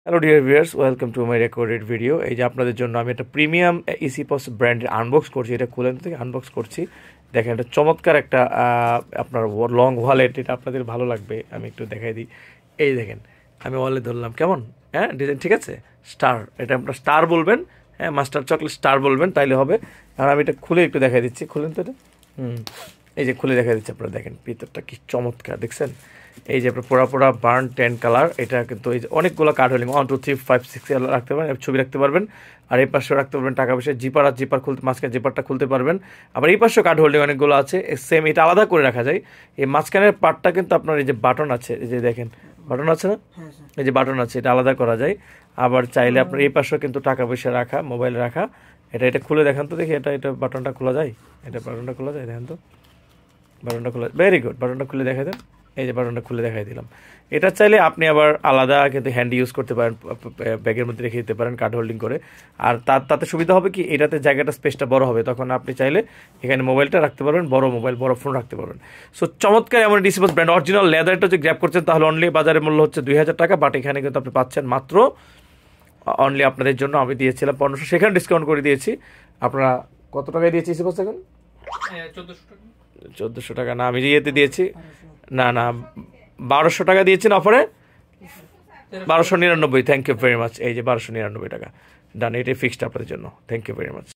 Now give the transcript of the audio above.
Hello dear viewers, welcome to my recorded video. এই যে আপনাদের জন্য আমি একটা প্রিমিয়াম ইসিপস ব্র্যান্ডের আনবক্স করছি। এটা খুলে থেকে আনবক্স করছি। দেখেন, এটা চমৎকার একটা আপনার লং ওয়ালেট। এটা আপনাদের ভালো লাগবে, আমি একটু দেখাই দিই। এই দেখেন, আমি ওয়ালেট ধরলাম, কেমন? হ্যাঁ, ডিজাইন ঠিক আছে। স্টার, এটা আপনার স্টার বলবেন, হ্যাঁ, মাস্টার চকলেট স্টার বলবেন, তাইলে হবে। আর আমি এটা খুলে একটু দেখাই দিচ্ছি। খুলেন তো এটা। এই যে খুলে দেখা দিচ্ছে, আপনারা দেখেন ভিতরটা কি চমৎকার, দেখছেন? এই যে আপনার পোড়া পোড়া বার্ন 10 কালার। এটা কিন্তু এই যে অনেকগুলো কার্ড হোল্ডিং 1 2 3 5 6 রাখতে পারেন, ছবি রাখতে পারবেন। আর এই পাশেও রাখতে পারবেন টাকা পয়সা, জিপার আর জিপার খুলতে, মাঝখানে জিপারটা খুলতে পারবেন। আবার এই পাশেও কার্ড হোল্ডিং অনেকগুলো আছে, সেম এটা আলাদা করে রাখা যায়। এই মাঝখানের পার্টটা কিন্তু আপনার এই যে বাটন আছে, এই যে দেখেন বাটন আছে না, এই যে বাটন আছে, এটা আলাদা করা যায়। আবার চাইলে আপনার এই পাশেও কিন্তু টাকা পয়সা রাখা, মোবাইল রাখা। এটা খুলে দেখান তো দেখি, এটা বাটনটা খোলা যায়, এটা বাটনটা খোলা যায়, দেখেন তো। বাটনটা খোলা, ভেরি গুড। বাটনটা খুলে দেখাই দেন। এই যে বাটনটা খুলে দেখাই দিলাম। এটা চাইলে আপনি আবার আলাদা কিন্তু হ্যান্ড ইউজ করতে পারেন, ব্যাগের মধ্যে রেখে দিতে পারেন কার্ড হোল্ডিং করে। আর তাতে সুবিধা হবে কি, এটাতে জায়গাটা স্পেসটা বড় হবে, তখন আপনি চাইলে এখানে মোবাইলটা রাখতে পারবেন, বড় মোবাইল বড় ফোন রাখতে পারবেন। সো চমৎকার এমন ডিসিপস ব্র্যান্ড অরিজিনাল লেদারটা যদি গ্র্যাব করছেন, তাহলে অনলি বাজারের মূল্য হচ্ছে 2000 টাকা। বাট এখানে কিন্তু আপনি পাচ্ছেন মাত্র অনলি আপনাদের জন্য আমি দিয়েছিলাম 1500, সেখানে ডিসকাউন্ট করে দিয়েছি। আপনারা কত টাকায় দিয়েছি ডিসিপস এখন? 1400 টাকা না, আমি ইয়েতে দিয়েছি, না 1200 টাকা দিয়েছেন অফারে, 1299। Thank you very much. এই যে 1299 টাকা ডান, এটাই ফিক্সড আপনাদের জন্য। Thank you very much.